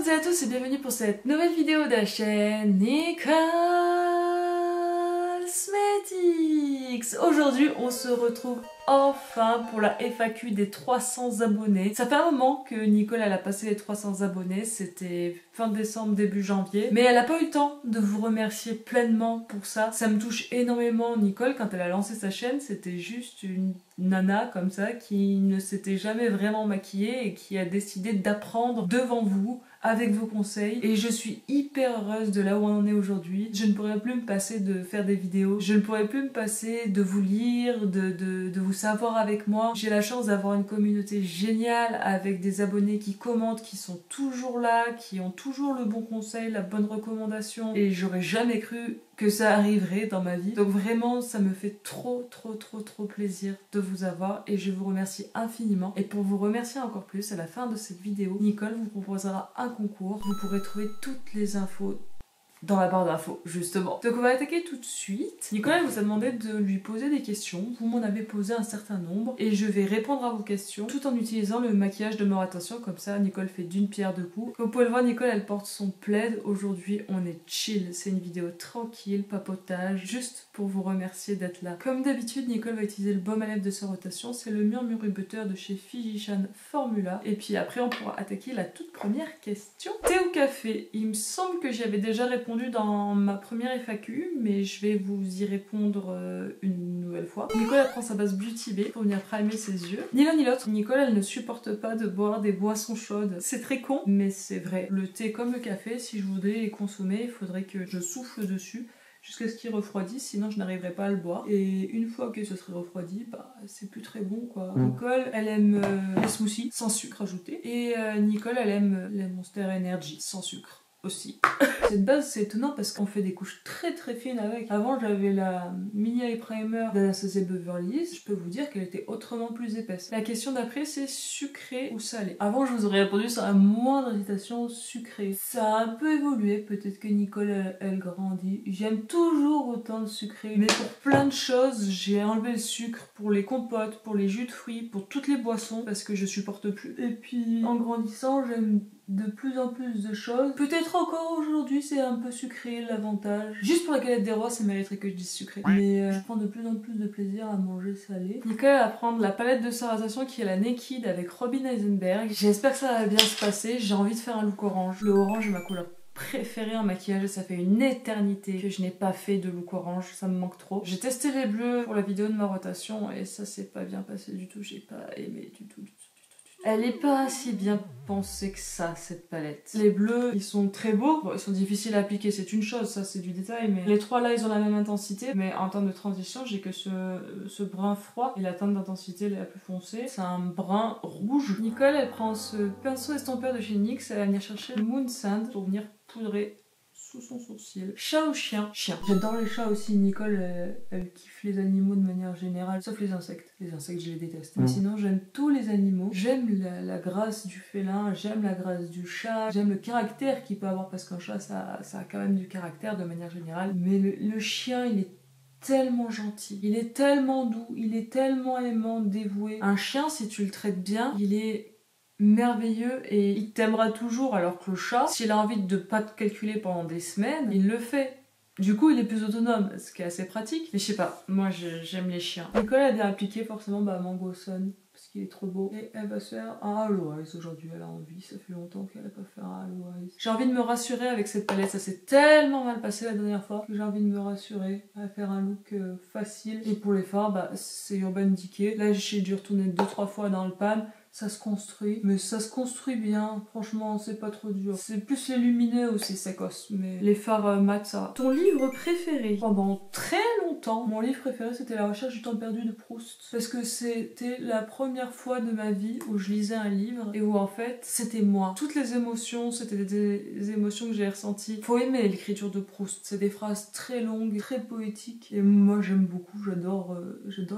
toutes et à tous et bienvenue pour cette nouvelle vidéo de la chaîne Nicole Cosmetics. Aujourd'hui on se retrouve enfin pour la FAQ des 300 abonnés. Ça fait un moment que Nicole elle a passé les 300 abonnés, c'était fin décembre, début janvier. Mais elle a pas eu le temps de vous remercier pleinement pour ça. Ça me touche énormément. Nicole, quand elle a lancé sa chaîne, c'était juste une nana comme ça qui ne s'était jamais vraiment maquillée et qui a décidé d'apprendre devant vous avec vos conseils, et je suis hyper heureuse de là où on en est aujourd'hui. Je ne pourrais plus me passer de faire des vidéos, je ne pourrais plus me passer de vous lire, de vous savoir avec moi. J'ai la chance d'avoir une communauté géniale avec des abonnés qui commentent, qui sont toujours là, qui ont toujours le bon conseil, la bonne recommandation, et j'aurais jamais cru que ça arriverait dans ma vie. Donc vraiment ça me fait trop plaisir de vous avoir et je vous remercie infiniment. Et pour vous remercier encore plus, à la fin de cette vidéo, Nicole vous proposera un concours. Vous pourrez trouver toutes les infos dans la barre d'infos, justement. Donc on va attaquer tout de suite. Nicole vous a demandé de lui poser des questions. Vous m'en avez posé un certain nombre et je vais répondre à vos questions tout en utilisant le maquillage de Mort Attention. Comme ça, Nicole fait d'une pierre deux coups. Comme vous pouvez le voir, Nicole elle porte son plaid. Aujourd'hui, on est chill. C'est une vidéo tranquille, papotage, juste pour vous remercier d'être là. Comme d'habitude, Nicole va utiliser le baume à lèvres de sa rotation. C'est le Murmure Butter de chez Physicians Formula. Et puis après, on pourra attaquer la toute première question. Thé ou café? Il me semble que j'y avais déjà répondu dans ma première FAQ, mais je vais vous y répondre une nouvelle fois. Nicole elle prend sa base Beauty Bay pour venir primer ses yeux. Ni l'un ni l'autre, Nicole elle ne supporte pas de boire des boissons chaudes. C'est très con, mais c'est vrai. Le thé comme le café, si je voudrais les consommer, il faudrait que je souffle dessus jusqu'à ce qu'il refroidisse, sinon je n'arriverai pas à le boire. Et une fois que ce serait refroidi, bah c'est plus très bon quoi. Nicole elle aime les smoothies sans sucre ajouté, et Nicole elle aime les Monster Energy sans sucre aussi. Cette base c'est étonnant parce qu'on fait des couches très fines avec. Avant j'avais la mini eye primer d'Anastasia Beverly Hills, je peux vous dire qu'elle était autrement plus épaisse. La question d'après c'est sucré ou salé. Avant je vous aurais répondu sans la moindre hésitation sucré. Ça a un peu évolué, peut-être que Nicole elle grandit. J'aime toujours autant le sucré, mais pour plein de choses j'ai enlevé le sucre pour les compotes, pour les jus de fruits, pour toutes les boissons parce que je supporte plus. Et puis en grandissant j'aime de plus en plus de choses. Peut-être encore aujourd'hui c'est un peu sucré l'avantage. Juste pour la galette des rois ça mériterait que je dise sucré. Mais je prends de plus en plus de plaisir à manger salé. Nicole va prendre la palette de Saratation qui est la Naked avec Robin Eisenberg. J'espère que ça va bien se passer. J'ai envie de faire un look orange. Le orange est ma couleur préférée en maquillage, ça fait une éternité que je n'ai pas fait de look orange, ça me manque trop. J'ai testé les bleus pour la vidéo de ma rotation et ça s'est pas bien passé du tout, j'ai pas aimé du tout. Elle est pas si bien pensée que ça, cette palette. Les bleus, ils sont très beaux, bon, ils sont difficiles à appliquer, c'est une chose, ça c'est du détail, mais les trois là, ils ont la même intensité, mais en termes de transition, j'ai que ce brun froid et la teinte d'intensité la plus foncée, c'est un brun rouge. Nicole, elle prend ce pinceau estompeur de chez NYX, elle va venir chercher le Moon Sand pour venir poudrer sous son sourcil. Chat ou chien? Chien. J'adore les chats aussi. Nicole, elle kiffe les animaux de manière générale, sauf les insectes. Les insectes, je les déteste. Mais sinon, j'aime tous les animaux. J'aime la grâce du félin, j'aime la grâce du chat, j'aime le caractère qu'il peut avoir, parce qu'un chat, ça a quand même du caractère de manière générale. Mais le chien, il est tellement gentil, il est tellement doux, il est tellement aimant, dévoué. Un chien, si tu le traites bien, il est merveilleux et il t'aimera toujours, alors que le chat, s'il a envie de pas te calculer pendant des semaines, il le fait. Du coup, il est plus autonome, ce qui est assez pratique. Mais je sais pas, moi j'aime les chiens. Nicole a bien appliqué forcément Mango Sun, parce qu'il est trop beau. Et elle va se faire un Halo Eyes aujourd'hui, elle a envie. Ça fait longtemps qu'elle a pas fait un Halo Eyes. J'ai envie de me rassurer avec cette palette, ça s'est tellement mal passé la dernière fois que j'ai envie de me rassurer à faire un look facile. Et pour les fards, bah c'est Urban Decay. Là j'ai dû retourner 2-3 fois dans le pan. Ça se construit, mais ça se construit bien, franchement c'est pas trop dur. C'est plus les lumineux où c'est sécosse, mais les fards mat ça va. Ton livre préféré? Pendant très longtemps, mon livre préféré c'était La Recherche du temps perdu de Proust. Parce que c'était la première fois de ma vie où je lisais un livre et où en fait c'était moi. Toutes les émotions, c'était des émotions que j'ai ressenties. Faut aimer l'écriture de Proust, c'est des phrases très longues, très poétiques, et moi j'aime beaucoup, j'adore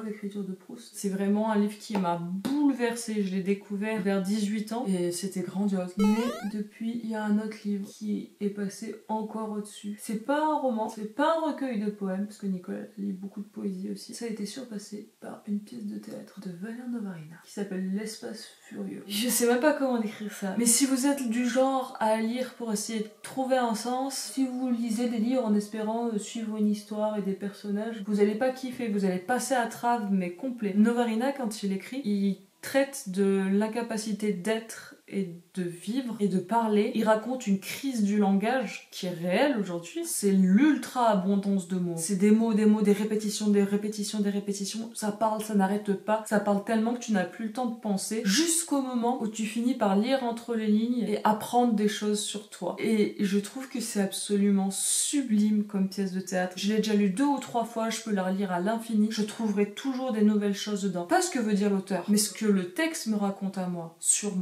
l'écriture de Proust. C'est vraiment un livre qui m'a bouleversée, je l'ai découvert vers 18 ans et c'était grandiose. Mais depuis, il y a un autre livre qui est passé encore au-dessus. C'est pas un roman, c'est pas un recueil de poèmes, parce que Nicole lit beaucoup de poésie aussi. Ça a été surpassé par une pièce de théâtre de Valère Novarina qui s'appelle L'espace furieux. Je sais même pas comment décrire ça. Mais si vous êtes du genre à lire pour essayer de trouver un sens, si vous lisez des livres en espérant suivre une histoire et des personnages, vous allez pas kiffer, vous allez passer à travers mais complet. Novarina, quand il écrit, il traite de l'incapacité d'être et de vivre et de parler. Il raconte une crise du langage qui est réelle aujourd'hui. C'est l'ultra abondance de mots. C'est des mots, des répétitions, des répétitions, des répétitions. Ça parle, ça n'arrête pas. Ça parle tellement que tu n'as plus le temps de penser jusqu'au moment où tu finis par lire entre les lignes et apprendre des choses sur toi. Et je trouve que c'est absolument sublime comme pièce de théâtre. Je l'ai déjà lu 2 ou 3 fois, je peux la relire à l'infini. Je trouverai toujours des nouvelles choses dedans. Pas ce que veut dire l'auteur, mais ce que le texte me raconte à moi, sur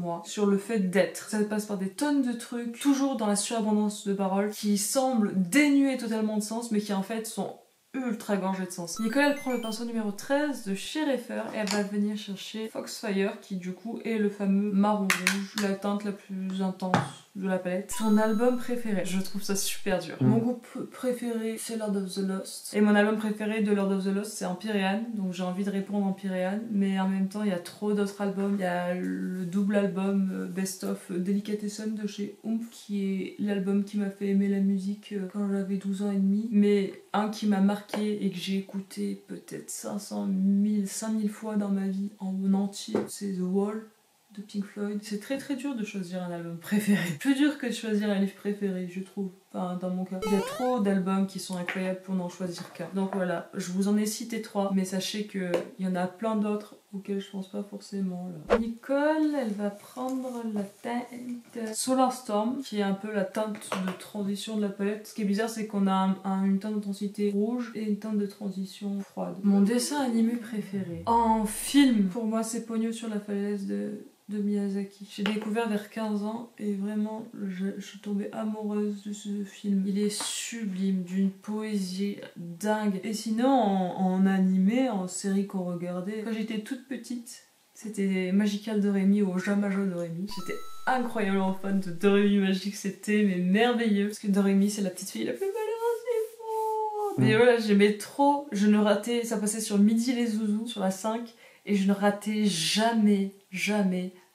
le fait d'être. Ça passe par des tonnes de trucs, toujours dans la surabondance de paroles, qui semblent dénuées totalement de sens, mais qui en fait sont ultra gorgées de sens. Nicole, elle prend le pinceau numéro 13 de chez Refer et elle va venir chercher Foxfire, qui du coup est le fameux marron rouge, la teinte la plus intense de la palette. Son album préféré, je trouve ça super dur. Mon groupe préféré c'est Lord of the Lost. Et mon album préféré de Lord of the Lost c'est Empyrean, donc j'ai envie de répondre Empyrean, mais en même temps il y a trop d'autres albums. Il y a le double album Best of Delicatessen de chez Oomph, qui est l'album qui m'a fait aimer la musique quand j'avais 12 ans et demi, mais un qui m'a marqué et que j'ai écouté peut-être 5000 fois dans ma vie en entier, c'est The Wall de Pink Floyd. C'est très dur de choisir un album préféré. Plus dur que de choisir un livre préféré, je trouve. Enfin, dans mon cas. Il y a trop d'albums qui sont incroyables pour n'en choisir qu'un. Donc voilà, je vous en ai cité 3, mais sachez qu'il y en a plein d'autres auxquels je pense pas forcément là. Nicole, elle va prendre la teinte Solar Storm, qui est un peu la teinte de transition de la palette. Ce qui est bizarre, c'est qu'on a une teinte d'intensité rouge et une teinte de transition froide. Mon dessin animé préféré. En film, pour moi, c'est Pogno sur la falaise de Miyazaki. J'ai découvert vers 15 ans et vraiment je suis tombée amoureuse de ce film. Il est sublime, d'une poésie dingue. Et sinon en animé, en série qu'on regardait, quand j'étais toute petite, c'était Magical Doremi ou Jamajo Doremi. J'étais incroyablement fan de Doremi Magique, c'était mais merveilleux. Parce que Doremi c'est la petite fille la plus malheureuse des mondes. Mais voilà, j'aimais trop. Je ne ratais, ça passait sur Midi les Zouzous, sur la 5. Et je ne ratais jamais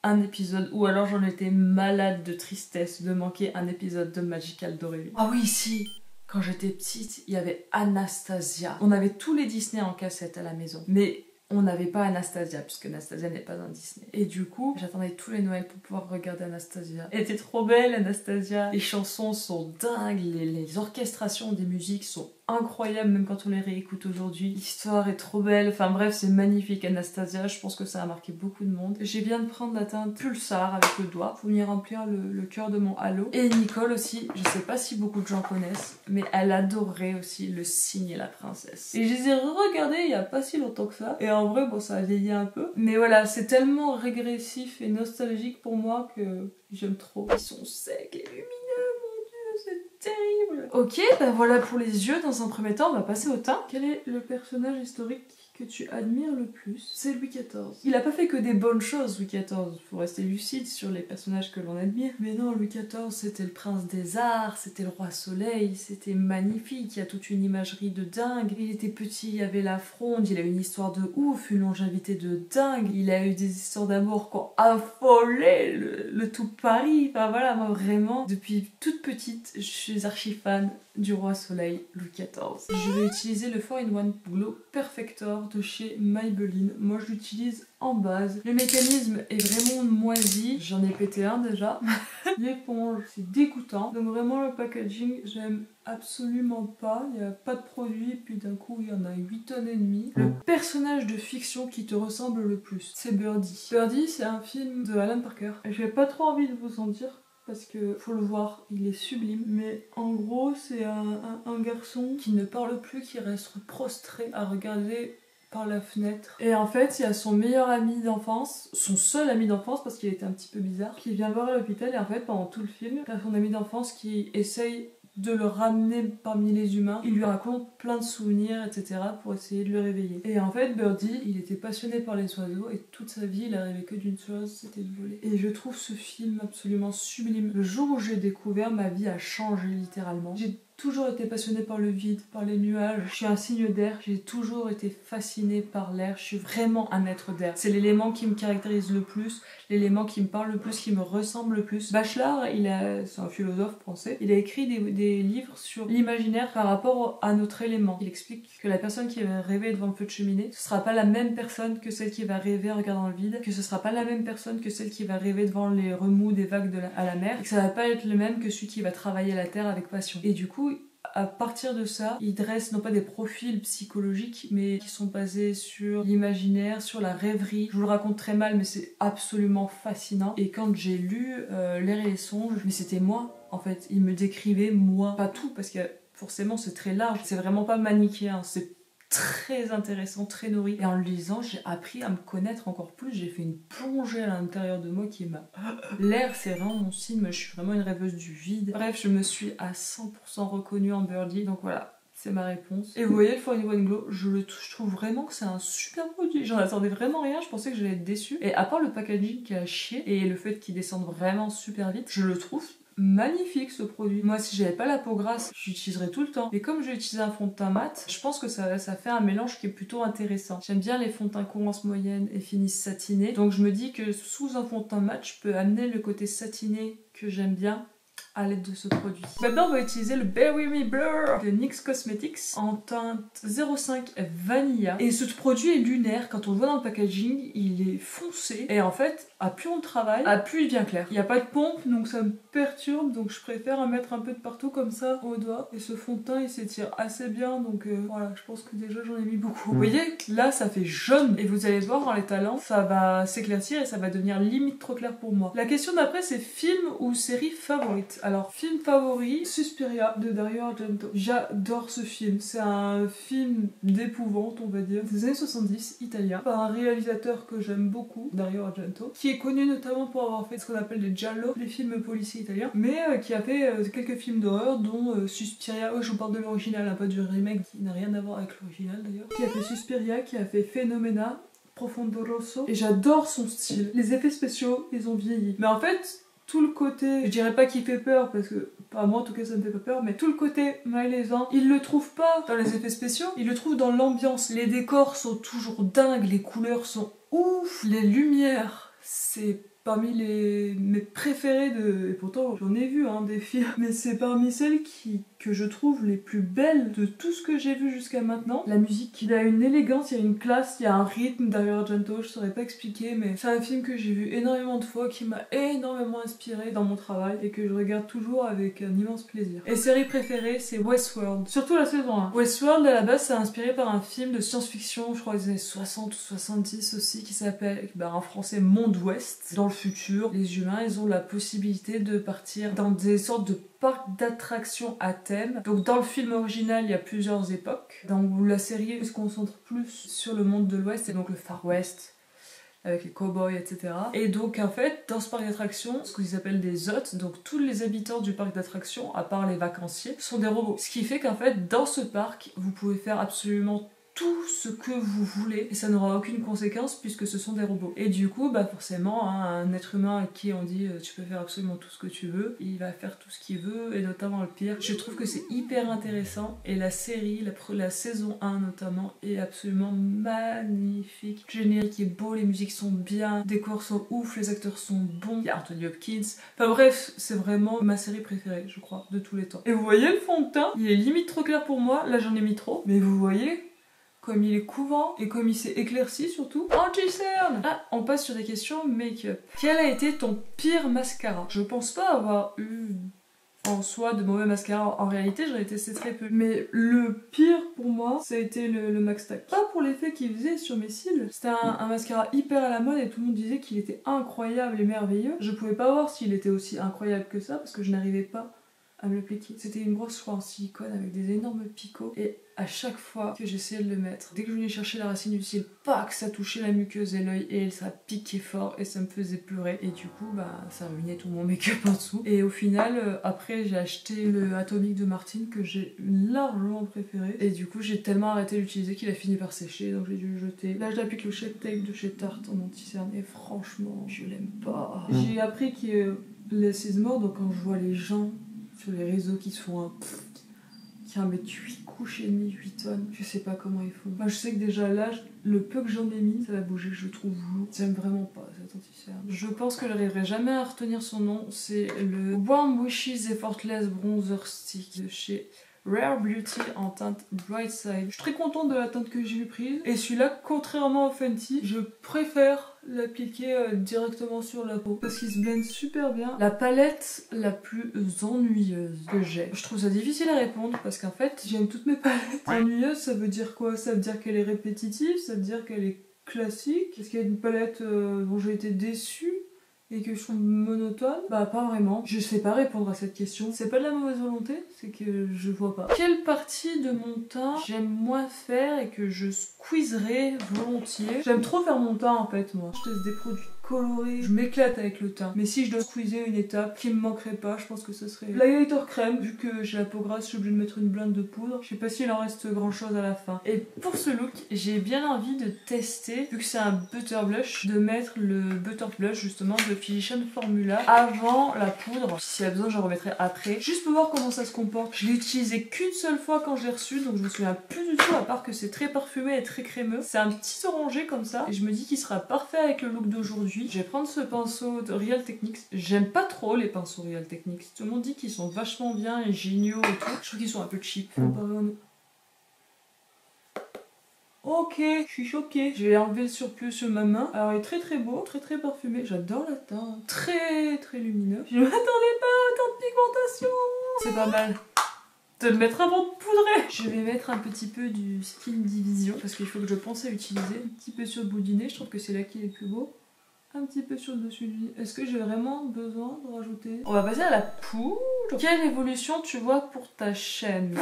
un épisode, ou alors j'en étais malade de tristesse de manquer un épisode de Magical Doremi. Ah oui, si, quand j'étais petite, il y avait Anastasia. On avait tous les Disney en cassette à la maison, mais on n'avait pas Anastasia, puisque Anastasia n'est pas un Disney. Et du coup, j'attendais tous les Noëls pour pouvoir regarder Anastasia. Elle était trop belle, Anastasia. Les chansons sont dingues, les orchestrations des musiques sont incroyables, même quand on les réécoute aujourd'hui. L'histoire est trop belle, enfin bref, c'est magnifique Anastasia, je pense que ça a marqué beaucoup de monde. J'ai bien de prendre la teinte Pulsar avec le doigt pour venir remplir le cœur de mon halo. Et Nicole aussi, je sais pas si beaucoup de gens connaissent, mais elle adorait aussi Le Cygne et la Princesse. Et je les ai regardés il y a pas si longtemps que ça, et en vrai, bon, ça a vieilli un peu, mais voilà, c'est tellement régressif et nostalgique pour moi que j'aime trop. Ils sont secs et lumineux, mon dieu, c'est terrible. Ok, ben voilà pour les yeux. Dans un premier temps, on va passer au teint. Quel est le personnage historique que tu admires le plus? C'est Louis XIV. Il a pas fait que des bonnes choses, Louis XIV. Faut rester lucide sur les personnages que l'on admire. Mais non, Louis XIV, c'était le prince des arts, c'était le roi soleil, c'était magnifique. Il y a toute une imagerie de dingue. Il était petit, il y avait la fronde, il a une histoire de ouf, une longévité de dingue. Il a eu des histoires d'amour qui ont affolé le tout Paris. Enfin voilà, moi vraiment, depuis toute petite, je suis archi fan du roi soleil Louis XIV. Je vais utiliser le 4-in-1 Glow Perfector de chez Maybelline. Moi je l'utilise en base. Le mécanisme est vraiment moisi. J'en ai pété un déjà. L'éponge, c'est dégoûtant. Donc vraiment le packaging, j'aime absolument pas. Il n'y a pas de produit, puis d'un coup il y en a 8 tonnes et demie. Le personnage de fiction qui te ressemble le plus, c'est Birdie. Birdie, c'est un film de Alan Parker. J'ai pas trop envie de vous en dire, parce que faut le voir, il est sublime. Mais en gros, c'est un garçon qui ne parle plus, qui reste prostré à regarder par la fenêtre. Et en fait, il y a son meilleur ami d'enfance, son seul ami d'enfance parce qu'il était un petit peu bizarre, qui vient le voir à l'hôpital. Et en fait, pendant tout le film, il y a son ami d'enfance qui essaye de le ramener parmi les humains. Il lui raconte plein de souvenirs, etc. pour essayer de le réveiller. Et en fait, Birdie, il était passionné par les oiseaux et toute sa vie, il a rêvé que d'une chose, c'était de voler. Et je trouve ce film absolument sublime. Le jour où j'ai découvert, ma vie a changé littéralement. J'ai toujours été passionnée par le vide, par les nuages. Je suis un signe d'air, j'ai toujours été fascinée par l'air. Je suis vraiment un être d'air. C'est l'élément qui me caractérise le plus, l'élément qui me parle le plus, qui me ressemble le plus. Bachelard, c'est un philosophe français, il a écrit des livres sur l'imaginaire par rapport à notre élément. Il explique que la personne qui va rêver devant le feu de cheminée, ce sera pas la même personne que celle qui va rêver en regardant le vide, que ce sera pas la même personne que celle qui va rêver devant les remous des vagues à la mer, et que ça va pas être le même que celui qui va travailler la terre avec passion. Et du coup, à partir de ça, il dresse non pas des profils psychologiques, mais qui sont basés sur l'imaginaire, sur la rêverie. Je vous le raconte très mal, mais c'est absolument fascinant. Et quand j'ai lu L'air et les songes, mais c'était moi, en fait. Il me décrivait moi. Pas tout, parce que forcément c'est très large. C'est vraiment pas manichéen, c'est très intéressant, très nourri. Et en le lisant, j'ai appris à me connaître encore plus. J'ai fait une plongée à l'intérieur de moi qui m'a... L'air, c'est vraiment mon signe. Je suis vraiment une rêveuse du vide. Bref, je me suis à 100% reconnue en Birdie. Donc voilà, c'est ma réponse. Et vous voyez, le 41 Glow, je trouve vraiment que c'est un super produit. J'en attendais vraiment rien, je pensais que j'allais être déçue. Et à part le packaging qui a chier et le fait qu'il descende vraiment super vite, je le trouve magnifique ce produit. Moi, si j'avais pas la peau grasse, j'utiliserais tout le temps. Mais comme j'ai utilisé un fond de teint mat, je pense que ça fait un mélange qui est plutôt intéressant. J'aime bien les fonds de teint couvrance moyenne et finissent satinés. Donc je me dis que sous un fond de teint mat, je peux amener le côté satiné que j'aime bien à l'aide de ce produit. Maintenant, on va utiliser le Berry Me Blur de NYX Cosmetics en teinte 05 Vanilla. Et ce produit est lunaire. Quand on le voit dans le packaging, il est foncé. Et en fait, à plus on le travaille, à plus il devient clair. Il n'y a pas de pompe, donc ça me perturbe. Donc je préfère en mettre un peu de partout comme ça au doigt. Et ce fond de teint, il s'étire assez bien. Donc voilà, je pense que déjà j'en ai mis beaucoup. Vous voyez, là, ça fait jaune. Et vous allez voir, en l'étalant, ça va s'éclaircir et ça va devenir limite trop clair pour moi. La question d'après, c'est film ou série favorite. Alors, film favori, Suspiria de Dario Argento. J'adore ce film. C'est un film d'épouvante, on va dire, des années 70, italien, par un réalisateur que j'aime beaucoup, Dario Argento, qui est connu notamment pour avoir fait ce qu'on appelle des giallo, les films policiers italiens, mais qui a fait quelques films d'horreur, dont Suspiria, je vous parle de l'original, pas du remake, qui n'a rien à voir avec l'original d'ailleurs, qui a fait Suspiria, qui a fait Phenomena, Profondo Rosso, et j'adore son style. Les effets spéciaux, ils ont vieilli. Mais en fait, tout le côté, je dirais pas qu'il fait peur, parce que, pas moi en tout cas ça me fait pas peur, mais tout le côté malaisant, il le trouve pas dans les effets spéciaux, il le trouve dans l'ambiance. Les décors sont toujours dingues, les couleurs sont ouf, les lumières, c'est parmi mes préférées et pourtant j'en ai vu des films, mais c'est parmi celles que je trouve les plus belles de tout ce que j'ai vu jusqu'à maintenant. La musique, il y a une élégance, il y a une classe, il y a un rythme derrière Argento, je saurais pas expliquer, mais c'est un film que j'ai vu énormément de fois, qui m'a énormément inspiré dans mon travail et que je regarde toujours avec un immense plaisir. Et série préférée, c'est Westworld, surtout la saison 1. Westworld, à la base, c'est inspiré par un film de science-fiction, je crois des années 60 ou 70 aussi, qui s'appelle, en français, Monde Ouest. Dans le futur, les humains, ils ont la possibilité de partir dans des sortes de parcs d'attractions à thème. Donc dans le film original, il y a plusieurs époques. Dans la série, se concentre plus sur le monde de l'Ouest, et donc le Far West, avec les cowboys, etc. Et donc en fait, dans ce parc d'attractions, ce qu'ils appellent des hôtes, donc tous les habitants du parc d'attractions, à part les vacanciers, sont des robots. Ce qui fait qu'en fait, dans ce parc, vous pouvez faire absolument tout ce que vous voulez et ça n'aura aucune conséquence puisque ce sont des robots. Et du coup, forcément, un être humain à qui on dit tu peux faire absolument tout ce que tu veux, il va faire tout ce qu'il veut, et notamment le pire. Je trouve que c'est hyper intéressant et la série, la saison 1 notamment, est absolument magnifique. Le générique est beau, les musiques sont bien, les décors sont ouf, les acteurs sont bons, il y a Anthony Hopkins. Enfin bref, c'est vraiment ma série préférée, je crois, de tous les temps. Et vous voyez le fond de teint, il est limite trop clair pour moi, là j'en ai mis trop, mais vous voyez comme il est couvant et comme il s'est éclairci surtout. Anti-cerne! Ah, on passe sur des questions make-up. Quel a été ton pire mascara? Je pense pas avoir eu en soi de mauvais mascara. En réalité, j'en ai testé très peu. Mais le pire pour moi, ça a été le Max Tack. Pas pour l'effet qu'il faisait sur mes cils. C'était un mascara hyper à la mode et tout le monde disait qu'il était incroyable et merveilleux. Je pouvais pas voir s'il était aussi incroyable que ça parce que je n'arrivais pas à me l'appliquer. C'était une brosse, je crois, en silicone avec des énormes picots. Et à chaque fois que j'essayais de le mettre, dès que je venais chercher la racine du cil, pac, ça touchait la muqueuse et l'œil et ça piquait fort et ça me faisait pleurer. Et du coup, bah, ça ruinait tout mon make-up en dessous. Et au final, après, j'ai acheté le Atomic de Martine que j'ai largement préféré. Et du coup, j'ai tellement arrêté de l'utiliser qu'il a fini par sécher, donc j'ai dû le jeter. Là, je l'applique le Shape Tape de chez Tarte en anti-cerne et franchement, je l'aime pas. J'ai appris que less is more, donc quand je vois les gens sur les réseaux qui se font qui en mettent 8 couches et demi, 8 tonnes, je sais pas comment ils font. Moi je sais que déjà là, le peu que j'en ai mis, ça va bouger, je le trouve lourd. J'aime vraiment pas cet anti-cerne. Je pense que j'arriverai jamais à retenir son nom, c'est le Warm Wishes Effortless Bronzer Stick de chez Rare Beauty en teinte Bright Side. Je suis très contente de la teinte que j'ai eu prise. Et celui-là, contrairement au Fenty, je préfère l'appliquer directement sur la peau parce qu'il se blende super bien. La palette la plus ennuyeuse que j'ai. Je trouve ça difficile à répondre parce qu'en fait, j'aime toutes mes palettes. Ennuyeuse, ça veut dire quoi? Ça veut dire qu'elle est répétitive, ça veut dire qu'elle est classique. Est-ce qu'il y a une palette dont j'ai été déçue et que je trouve monotone? Bah pas vraiment. Je sais pas répondre à cette question. C'est pas de la mauvaise volonté, c'est que je vois pas. Quelle partie de mon teint j'aime moins faire et que je squeezerais volontiers? J'aime trop faire mon teint en fait moi. Je teste des produits colorés, je m'éclate avec le teint. Mais si je dois squeezer une étape qui me manquerait pas, je pense que ce serait l'highlighter crème. Vu que j'ai la peau grasse, je suis obligée de mettre une blinde de poudre. Je sais pas s'il en reste grand chose à la fin. Et pour ce look, j'ai bien envie de tester, vu que c'est un butter blush, de mettre le butter blush justement de Physician Formula avant la poudre. S'il y a besoin, je remettrai après. Juste pour voir comment ça se comporte. Je l'ai utilisé qu'une seule fois quand je l'ai reçu, donc je me souviens plus du tout, à part que c'est très parfumé et très crémeux. C'est un petit orangé comme ça, et je me dis qu'il sera parfait avec le look d'aujourd'hui. Je vais prendre ce pinceau de Real Techniques. J'aime pas trop les pinceaux Real Techniques. Tout le monde dit qu'ils sont vachement bien et géniaux et tout. Je trouve qu'ils sont un peu cheap. Ok, je suis choquée. Je vais enlever le surplus sur ma main. Alors il est très beau, très parfumé. J'adore la teinte. Très lumineux. Je m'attendais pas à autant de pigmentation. C'est pas mal de le mettre avant de poudrer. Je vais mettre un petit peu du Skin Division parce qu'il faut que je pense à utiliser. Un petit peu sur le bout du nez, je trouve que c'est là qui est le plus beau. Un petit peu sur le dessus du nez. Est-ce que j'ai vraiment besoin de rajouter? On va passer à la poudre. Quelle évolution tu vois pour ta chaîne?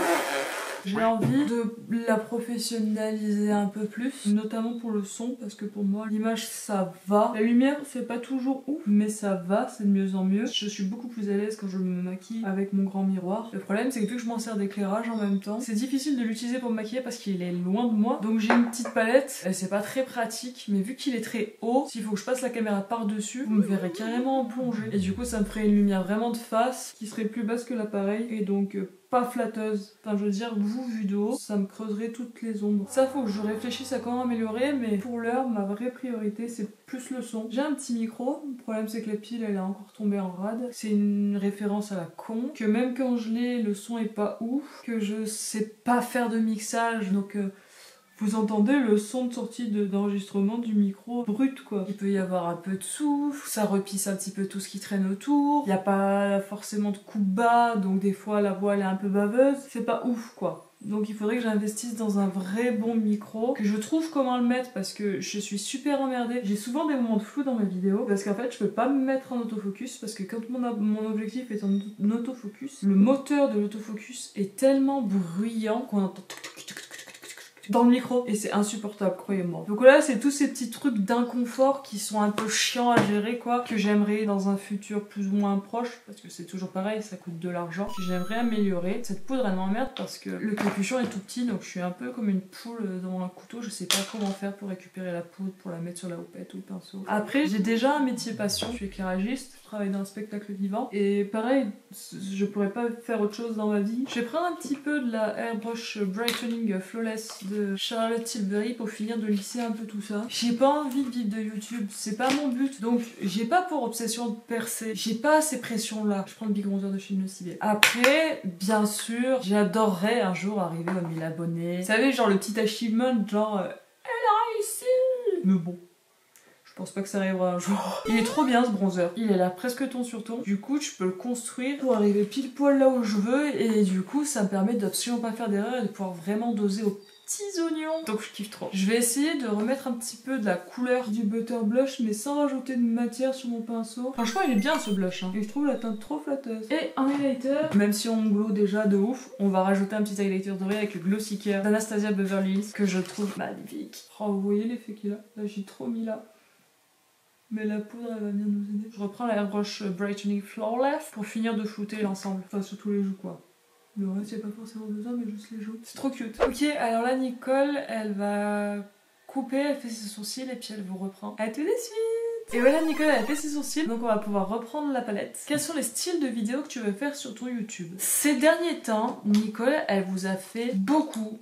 J'ai envie de la professionnaliser un peu plus, notamment pour le son, parce que pour moi, l'image ça va. La lumière, c'est pas toujours ouf, mais ça va, c'est de mieux en mieux. Je suis beaucoup plus à l'aise quand je me maquille avec mon grand miroir. Le problème, c'est que vu que je m'en sers d'éclairage en même temps, c'est difficile de l'utiliser pour me maquiller parce qu'il est loin de moi. Donc j'ai une petite palette, c'est pas très pratique, mais vu qu'il est très haut, s'il faut que je passe la caméra par-dessus, vous me verrez carrément en plongée. Et du coup, ça me ferait une lumière vraiment de face qui serait plus basse que l'appareil, et donc pas flatteuse. Enfin, je veux dire, vous, vu de haut, ça me creuserait toutes les ombres. Ça, faut que je réfléchisse à comment améliorer, mais pour l'heure, ma vraie priorité, c'est plus le son. J'ai un petit micro, le problème c'est que la pile, elle a encore tombé en rade. C'est une référence à la con, que même quand je l'ai, le son est pas ouf, que je sais pas faire de mixage, donc vous entendez le son de sortie d'enregistrement du micro brut quoi. Il peut y avoir un peu de souffle, ça repisse un petit peu tout ce qui traîne autour. Il n'y a pas forcément de coupe bas, donc des fois la voix elle est un peu baveuse. C'est pas ouf quoi. Donc il faudrait que j'investisse dans un vrai bon micro, que je trouve comment le mettre parce que je suis super emmerdée. J'ai souvent des moments de flou dans mes vidéos parce qu'en fait je peux pas me mettre en autofocus parce que quand mon objectif est en autofocus, le moteur de l'autofocus est tellement bruyant qu'on entend dans le micro et c'est insupportable, croyez-moi. Donc là c'est tous ces petits trucs d'inconfort qui sont un peu chiants à gérer quoi, que j'aimerais dans un futur plus ou moins proche, parce que c'est toujours pareil, ça coûte de l'argent, que j'aimerais améliorer. Cette poudre elle m'emmerde parce que le capuchon est tout petit, donc je suis un peu comme une poule dans un couteau, je sais pas comment faire pour récupérer la poudre, pour la mettre sur la houppette ou le pinceau. Après j'ai déjà un métier passion, je suis éclairagiste, je travaille dans un spectacle vivant, et pareil, je pourrais pas faire autre chose dans ma vie. Je vais prendre un petit peu de la Airbrush Brightening Flawless de Charlotte Tilbury pour finir de lisser un peu tout ça. J'ai pas envie de vivre de YouTube, c'est pas mon but, donc j'ai pas pour obsession de percer, j'ai pas ces pressions là. Je prends le Big Bronzer de chez Nocibé. Après, bien sûr, j'adorerais un jour arriver aux 1000 abonnés. Vous savez, genre le petit achievement, genre elle a réussi. Mais bon, je pense pas que ça arrivera un jour. Il est trop bien ce bronzer. Il est là presque ton sur ton. Du coup, je peux le construire pour arriver pile poil là où je veux. Et du coup, ça me permet d'absolument pas faire d'erreur et de pouvoir vraiment doser au petits oignons. Donc je kiffe trop. Je vais essayer de remettre un petit peu de la couleur du butter blush mais sans rajouter de matière sur mon pinceau. Franchement il est bien ce blush hein. Et je trouve la teinte trop flatteuse. Et un highlighter, même si on glow déjà de ouf, on va rajouter un petit highlighter doré avec le Glossy Care d'Anastasia Beverly Hills que je trouve magnifique. Oh vous voyez l'effet qu'il a? Là j'ai trop mis là. Mais la poudre elle va bien nous aider. Je reprends la Airbrush Brightening Flawless pour finir de flouter l'ensemble. Enfin surtout les joues quoi. Le reste c'est pas forcément besoin mais juste les joues. C'est trop cute. Ok alors là Nicole elle va couper, elle fait ses sourcils et puis elle vous reprend. À tout de suite. Et voilà Nicole elle a fait ses sourcils donc on va pouvoir reprendre la palette. Quels sont les styles de vidéos que tu veux faire sur ton YouTube? Ces derniers temps Nicole elle vous a fait beaucoup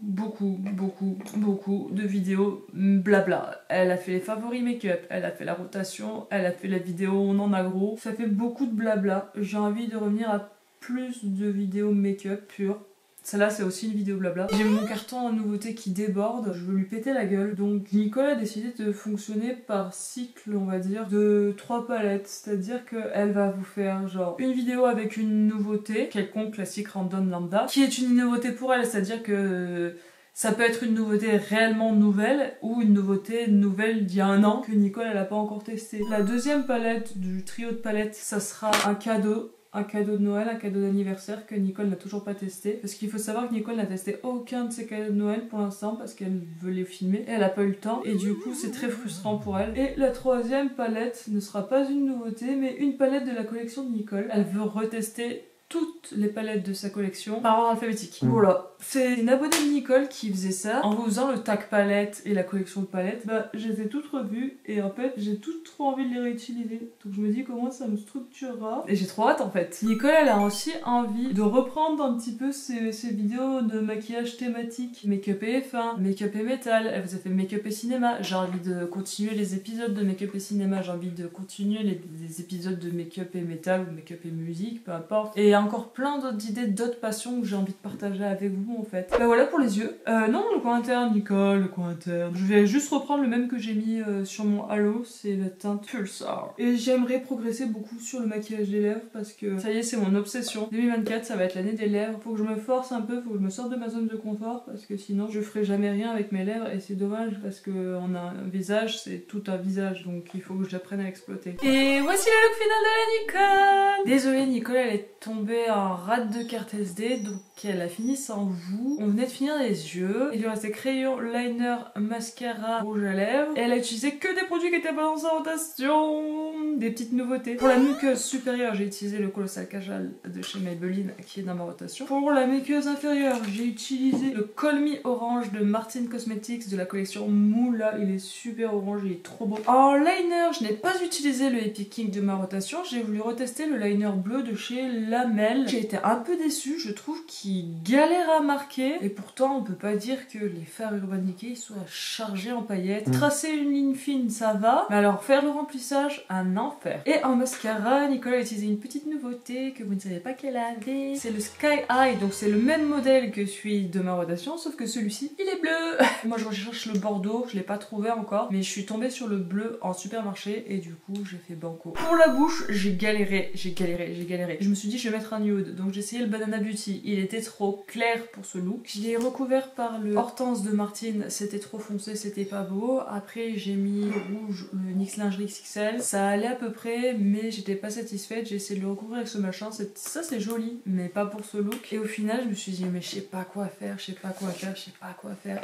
de vidéos blabla. Elle a fait les favoris make-up, elle a fait la rotation, elle a fait la vidéo on en a gros. Ça fait beaucoup de blabla. J'ai envie de revenir à plus de vidéos make-up pure. Celle-là c'est aussi une vidéo blabla. J'ai mon carton en nouveauté qui déborde, je veux lui péter la gueule. Donc Nicole a décidé de fonctionner par cycle on va dire de 3 palettes. C'est-à-dire qu'elle va vous faire genre une vidéo avec une nouveauté, quelconque, classique, random, lambda, qui est une nouveauté pour elle, c'est-à-dire que ça peut être une nouveauté réellement nouvelle ou une nouveauté nouvelle d'il y a un an que Nicole elle a pas encore testé. La deuxième palette du trio de palettes, ça sera un cadeau de Noël, un cadeau d'anniversaire que Nicole n'a toujours pas testé. Parce qu'il faut savoir que Nicole n'a testé aucun de ses cadeaux de Noël pour l'instant parce qu'elle veut les filmer et elle n'a pas eu le temps. Et du coup c'est très frustrant pour elle. Et la troisième palette ne sera pas une nouveauté mais une palette de la collection de Nicole. Elle veut retester toutes les palettes de sa collection par ordre alphabétique. Voilà. C'est une abonnée de Nicole qui faisait ça en vous faisant le tag palette et la collection de palettes. Bah, je les ai toutes revues et en fait, j'ai toutes trop envie de les réutiliser. Donc je me dis comment ça me structurera. Et j'ai trop hâte en fait. Nicole, elle a aussi envie de reprendre un petit peu ses vidéos de maquillage thématique. Make-up et F1, make-up et métal. Elle vous a fait make-up et cinéma. J'ai envie de continuer les épisodes de make-up et cinéma. J'ai envie de continuer les épisodes de make-up et métal ou make-up et musique, peu importe. Et encore plein d'autres idées, d'autres passions que j'ai envie de partager avec vous en fait. Bah voilà pour les yeux. Non, le coin interne, Nicole, le coin interne. Je vais juste reprendre le même que j'ai mis sur mon halo, c'est la teinte Pulsar. Et j'aimerais progresser beaucoup sur le maquillage des lèvres parce que ça y est, c'est mon obsession. 2024, ça va être l'année des lèvres. Faut que je me force un peu, faut que je me sorte de ma zone de confort parce que sinon je ferai jamais rien avec mes lèvres et c'est dommage parce que on a un visage, c'est tout un visage donc il faut que j'apprenne à exploiter. Et voici le look final de la Nicole. Désolée Nicole, elle est tombée en rate de carte SD donc elle a fini sans vous. On venait de finir les yeux. Il lui restait crayon, liner, mascara, rouge à lèvres. Et elle a utilisé que des produits qui étaient pas dans sa rotation. Des petites nouveautés. Pour la muqueuse supérieure, j'ai utilisé le Colossal Kajal de chez Maybelline qui est dans ma rotation. Pour la muqueuse inférieure, j'ai utilisé le Call Me Orange de Martin Cosmetics de la collection Moula. Il est super orange, il est trop beau. En liner, je n'ai pas utilisé le Epic King de ma rotation. J'ai voulu retester le liner bleu de chez Lamel. J'ai été un peu déçue, je trouve qu'il galère à marquer. Et pourtant, on peut pas dire que les fards Urban Decay soient chargés en paillettes. Tracer une ligne fine, ça va. Mais alors, faire le remplissage, un enfer. Et en mascara, Nicole a utilisé une petite nouveauté que vous ne savez pas qu'elle avait. C'est le Sky High. Donc, c'est le même modèle que celui de ma rotation, sauf que celui-ci, il est bleu. Moi, je recherche le bordeaux. Je l'ai pas trouvé encore. Mais je suis tombée sur le bleu en supermarché. Et du coup, j'ai fait banco. Pour la bouche, j'ai galéré. Je me suis dit, je vais mettre un nude. Donc, j'ai essayé le Banana Beauty. Il était trop clair pour ce look. Je l'ai recouvert par le Hortense de Martine, c'était trop foncé, c'était pas beau. Après j'ai mis le rouge, le NYX Lingerie XXL. Ça allait à peu près, mais j'étais pas satisfaite. J'ai essayé de le recouvrir avec ce machin. Ça c'est joli, mais pas pour ce look. Et au final je me suis dit mais je sais pas quoi faire.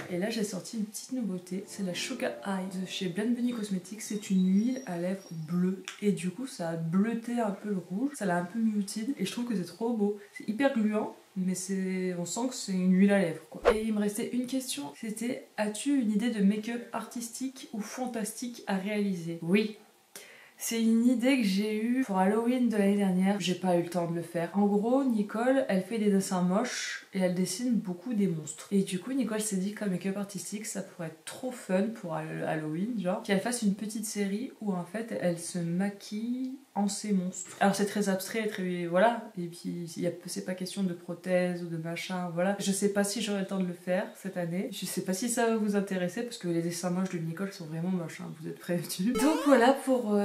Et là j'ai sorti une petite nouveauté. C'est la Sugar Eye de chez Blend Bunny Cosmetics. C'est une huile à lèvres bleue. Et du coup ça a bleuté un peu le rouge. Ça l'a un peu muted. Et je trouve que c'est trop beau. C'est hyper gluant. Mais on sent que c'est une huile à lèvres quoi. Et il me restait une question, c'était as-tu une idée de make-up artistique ou fantastique à réaliser? Oui. C'est une idée que j'ai eue pour Halloween de l'année dernière, j'ai pas eu le temps de le faire. En gros, Nicole, elle fait des dessins moches et elle dessine beaucoup des monstres. Et du coup, Nicole s'est dit qu'un make-up artistique, ça pourrait être trop fun pour Halloween, genre, qu'elle fasse une petite série où en fait, elle se maquille en ces monstres. Alors c'est très abstrait, très voilà, et puis c'est pas question de prothèse ou de machin, voilà. Je sais pas si j'aurai le temps de le faire cette année, je sais pas si ça va vous intéresser parce que les dessins moches de Nicole sont vraiment moches, hein, vous êtes prévenus. Donc voilà pour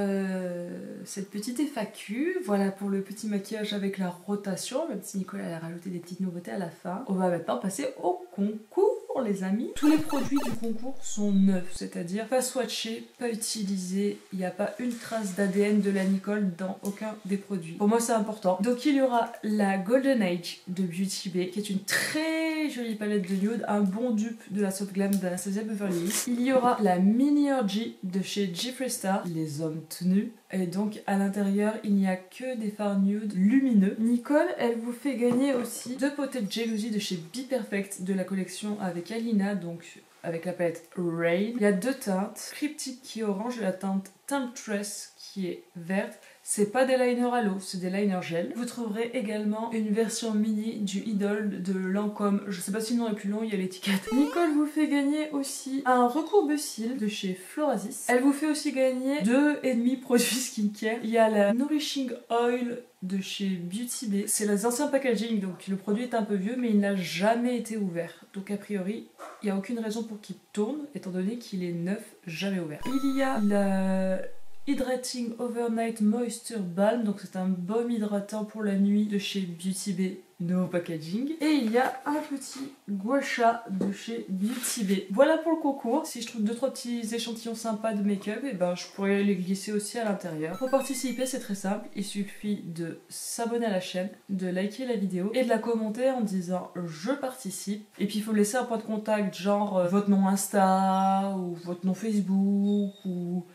cette petite FAQ, voilà pour le petit maquillage avec la rotation, même si Nicole elle a rajouté des petites nouveautés à la fin. On va maintenant passer au concours. concours, les amis. Tous les produits du concours sont neufs, c'est-à-dire pas swatchés, pas utilisés. Il n'y a pas une trace d'ADN de la Nicole dans aucun des produits. Pour moi, c'est important. Donc, il y aura la Golden Age de Beauty Bay, qui est une très jolie palette de nude, un bon dupe de la Soft Glam d'Anastasia Beverly Hills. Il y aura la Mini Orgy de chez Jeffree Star, les hommes tenus. Et donc à l'intérieur il n'y a que des fards nude lumineux. Nicole elle vous fait gagner aussi 2 potets de Jealousy de chez Be Perfect de la collection avec Alina, donc avec la palette Rain. Il y a 2 teintes, Cryptic qui est orange et la teinte Temptress qui est verte. C'est pas des liners à l'eau, c'est des liners gel. Vous trouverez également une version mini du Idol de Lancôme. Je sais pas si le nom est plus long, il y a l'étiquette. Nicole vous fait gagner aussi un recourbe-cils de chez Florasis. Elle vous fait aussi gagner 2,5 produits skincare. Il y a la Nourishing Oil de chez Beauty Bay. C'est les anciens packaging, donc le produit est un peu vieux, mais il n'a jamais été ouvert. Donc a priori, il n'y a aucune raison pour qu'il tourne, étant donné qu'il est neuf, jamais ouvert. Il y a la Hydrating Overnight Moisture Balm, donc c'est un baume hydratant pour la nuit de chez Beauty Bay, no packaging. Et il y a un petit gua sha de chez Beauty Bay. Voilà pour le concours. Si je trouve 2-3 petits échantillons sympas de make-up, et ben je pourrais les glisser aussi à l'intérieur. Pour participer, c'est très simple. Il suffit de s'abonner à la chaîne, de liker la vidéo et de la commenter en disant je participe. Et puis il faut me laisser un point de contact, genre votre nom Insta ou votre nom Facebook ou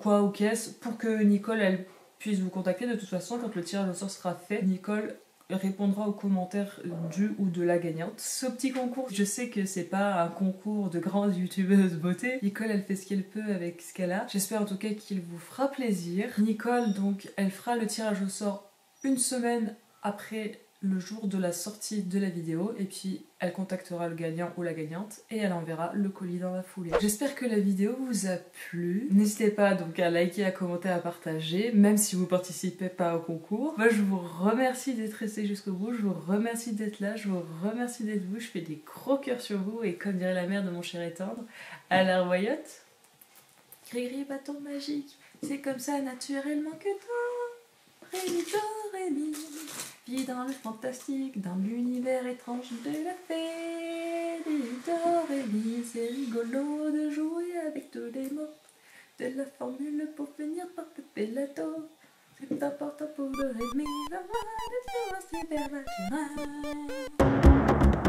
quoi ou qu'est-ce, pour que Nicole elle puisse vous contacter. De toute façon, quand le tirage au sort sera fait, Nicole répondra aux commentaires du ou de la gagnante. Ce petit concours, je sais que c'est pas un concours de grandes youtubeuses beauté. Nicole elle fait ce qu'elle peut avec ce qu'elle a. J'espère en tout cas qu'il vous fera plaisir. Nicole donc elle fera le tirage au sort une semaine après le jour de la sortie de la vidéo, et puis elle contactera le gagnant ou la gagnante et elle enverra le colis dans la foulée. J'espère que la vidéo vous a plu. N'hésitez pas donc à liker, à commenter, à partager, même si vous participez pas au concours. Moi je vous remercie d'être resté jusqu'au bout, je vous remercie d'être là, je vous remercie d'être vous, je fais des gros cœurs sur vous et comme dirait la mère de mon cher et tendre, à la royotte, gris-gris bâton magique, c'est comme ça naturellement que toi, Rémi, do, Rémi. Vis dans le fantastique, dans l'univers étrange de la fée. Rémi, c'est rigolo de jouer avec tous les mots de la formule pour finir par péper la taux. C'est important pour le Rémi, la voix de Florence Hyper naturelle.